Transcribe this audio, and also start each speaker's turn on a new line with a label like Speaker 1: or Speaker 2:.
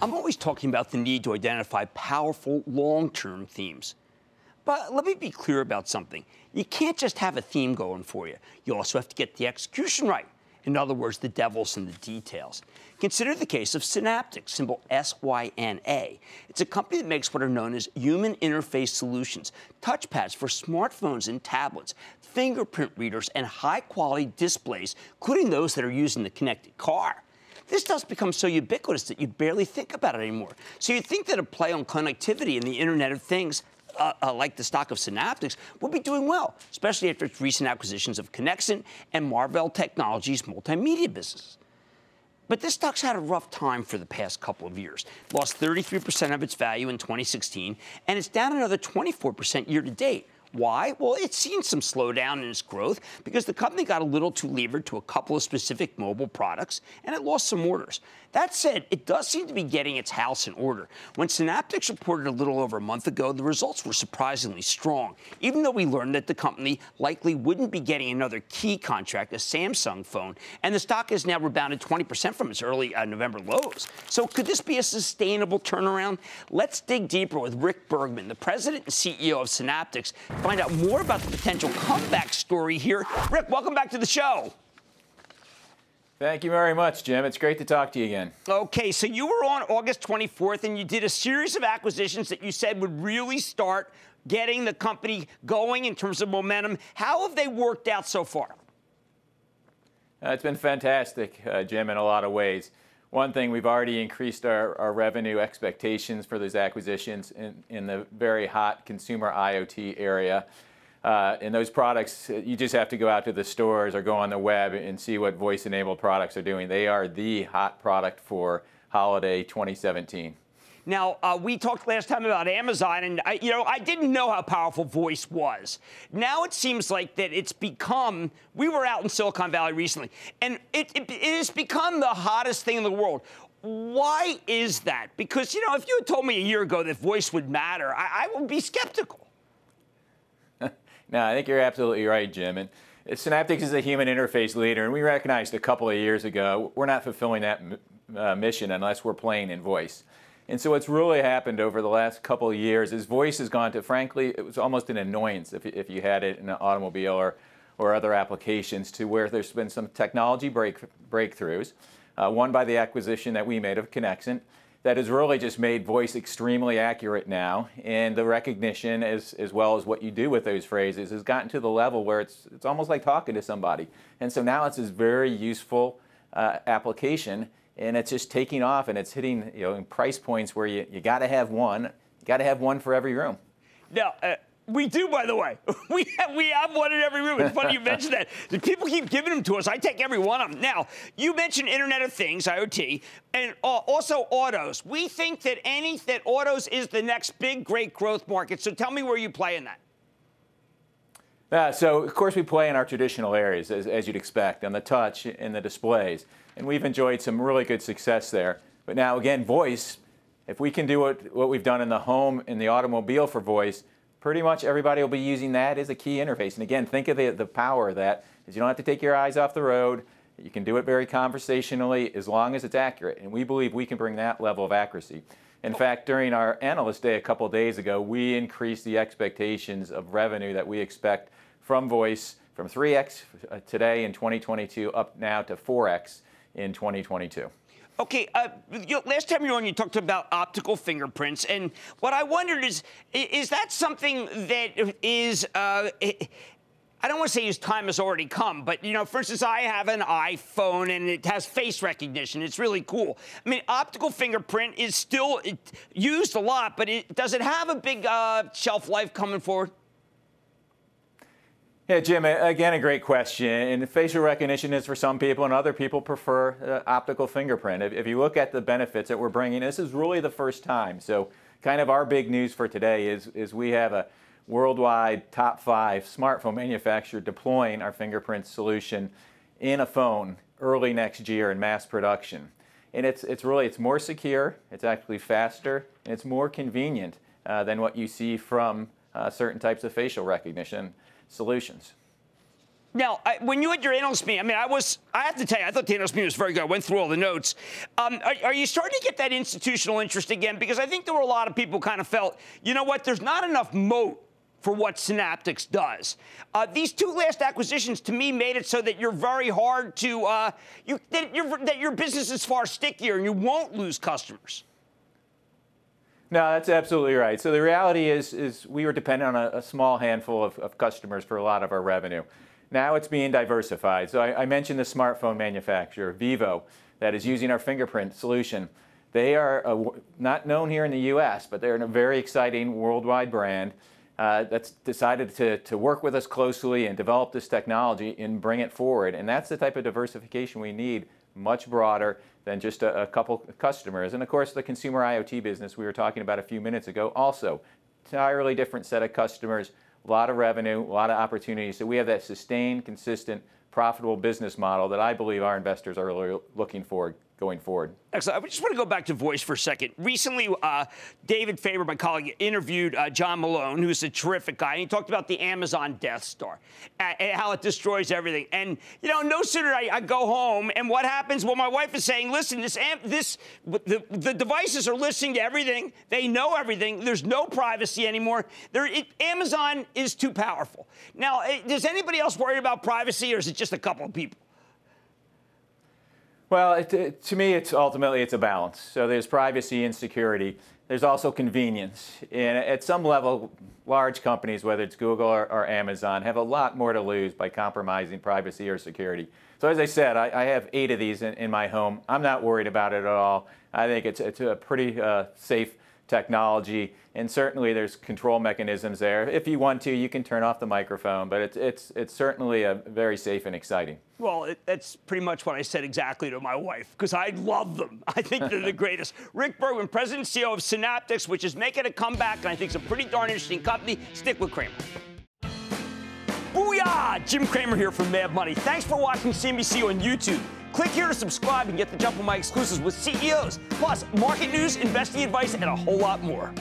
Speaker 1: I'm always talking about the need to identify powerful long-term themes. But let me be clear about something. You can't just have a theme going for you. You also have to get the execution right. In other words, the devil's in the details. Consider the case of Synaptics, symbol SYNA. It's a company that makes what are known as human interface solutions, touchpads for smartphones and tablets, fingerprint readers, and high-quality displays, including those that are used in the connected car. This stuff's become so ubiquitous that you barely think about it anymore. So you'd think that a play on connectivity and the Internet of Things, like the stock of Synaptics, would be doing well, especially after its recent acquisitions of Connexent and Marvell Technologies' multimedia business. But this stock's had a rough time for the past couple of years. Lost 33% of its value in 2016, and it's down another 24% year to date. Why? Well, it's seen some slowdown in its growth because the company got a little too levered to a couple of specific mobile products, and it lost some orders. That said, it does seem to be getting its house in order. When Synaptics reported a little over a month ago, the results were surprisingly strong, even though we learned that the company likely wouldn't be getting another key contract, a Samsung phone, and the stock has now rebounded 20% from its early November lows. So could this be a sustainable turnaround? Let's dig deeper with Rick Bergman, the president and CEO of Synaptics, find out more about the potential comeback story here. Rick, welcome back to the show.
Speaker 2: Thank you very much, Jim. It's great to talk to you again.
Speaker 1: Okay, so you were on August 24th, and you did a series of acquisitions that you said would really start getting the company going in terms of momentum. How have they worked out so far?
Speaker 2: It's been fantastic, Jim, in a lot of ways. One thing, we've already increased our revenue expectations for those acquisitions in the very hot consumer IoT area. In those products, you just have to go out to the stores or go on the web and see what voice-enabled products are doing. They are the hot product for holiday 2017.
Speaker 1: Now, we talked last time about Amazon, and I didn't know how powerful voice was. Now it seems like that it's become, we were out in Silicon Valley recently, and it has become the hottest thing in the world. Why is that? Because, if you had told me a year ago that voice would matter, I would be skeptical.
Speaker 2: No, I think you're absolutely right, Jim. And Synaptics is a human interface leader, and we recognized a couple of years ago we're not fulfilling that mission unless we're playing in voice. And so what's really happened over the last couple of years is voice has gone to, frankly, it was almost an annoyance if you had it in an automobile or other applications, to where there's been some technology breakthroughs, one by the acquisition that we made of Connexent, that has really just made voice extremely accurate now, and the recognition as well as what you do with those phrases has gotten to the level where it's almost like talking to somebody. And so now it's this very useful application, and it's just taking off, and it's hitting in price points where you got to have one. You got to have one for every room.
Speaker 1: Now, we do, by the way. We have one in every room. It's funny you mentioned that. The people keep giving them to us. I take every one of them. Now, you mentioned Internet of Things, IoT, and also autos. We think that autos is the next big, great growth market. So tell me where you play in that.
Speaker 2: So, of course, we play in our traditional areas, as you'd expect, on the touch and the displays. And we've enjoyed some really good success there. But now, again, voice, if we can do what we've done in the home, in the automobile for voice, pretty much everybody will be using that as a key interface. And again, think of the power of that, is you don't have to take your eyes off the road. You can do it very conversationally as long as it's accurate. And we believe we can bring that level of accuracy. In fact, during our Analyst Day a couple of days ago, we increased the expectations of revenue that we expect from voice from 3x today in 2022 up now to 4x in 2022.
Speaker 1: Okay, last time you were on, you talked about optical fingerprints, and what I wondered is that something that is, I don't want to say his time has already come, but, for instance, I have an iPhone, and it has face recognition. It's really cool. I mean, optical fingerprint is still used a lot, but does it have a big shelf life coming forward?
Speaker 2: Yeah, Jim, again, a great question. And facial recognition is for some people, and other people prefer optical fingerprint. If you look at the benefits that we're bringing, this is really the first time. So kind of our big news for today is we have a worldwide top 5 smartphone manufacturer deploying our fingerprint solution in a phone early next year in mass production. And it's more secure, it's actually faster, and it's more convenient than what you see from certain types of facial recognition solutions.
Speaker 1: Now, when you had your analyst meeting, I have to tell you, I thought the analyst meeting was very good. I went through all the notes. Are you starting to get that institutional interest again? Because I think there were a lot of people who kind of felt, you know what, there's not enough moat for what Synaptics does. These two last acquisitions, to me, made it so that you're very hard to, that your business is far stickier and you won't lose customers.
Speaker 2: No, that's absolutely right. So the reality is we were dependent on a small handful of customers for a lot of our revenue. Now it's being diversified. So I mentioned the smartphone manufacturer, Vivo, that is using our Fingerprint solution. They are not known here in the U.S., but they're a very exciting worldwide brand that's decided to work with us closely and develop this technology and bring it forward. And that's the type of diversification we need, much broader than just a couple customers. And of course, the consumer IoT business we were talking about a few minutes ago, also entirely different set of customers, a lot of revenue, a lot of opportunities. So we have that sustained, consistent, profitable business model that I believe our investors are really looking for going forward.
Speaker 1: Excellent. I just want to go back to voice for a second. Recently, David Faber, my colleague, interviewed John Malone, who's a terrific guy, and he talked about the Amazon Death Star and how it destroys everything. And, you know, no sooner I go home, and what happens? Well, my wife is saying, listen, the devices are listening to everything. They know everything. There's no privacy anymore. Amazon is too powerful. Now, does anybody else worry about privacy, or is it just a couple of people?
Speaker 2: Well, to me, ultimately it's a balance. So there's privacy and security. There's also convenience. And at some level, large companies, whether it's Google or Amazon, have a lot more to lose by compromising privacy or security. So as I said, I have 8 of these in my home. I'm not worried about it at all. I think it's a pretty safe technology, and certainly there's control mechanisms there. If you want to, you can turn off the microphone, but it's certainly very safe and exciting.
Speaker 1: Well, that's pretty much what I said exactly to my wife, because I love them. I think they're the greatest. Rick Bergman, President and CEO of Synaptics, which is making a comeback, and I think it's a pretty darn interesting company. Stick with Cramer. Booyah! Jim Cramer here from Mad Money. Thanks for watching CNBC on YouTube. Click here to subscribe and get the jump on my exclusives with CEOs, plus market news, investing advice, and a whole lot more.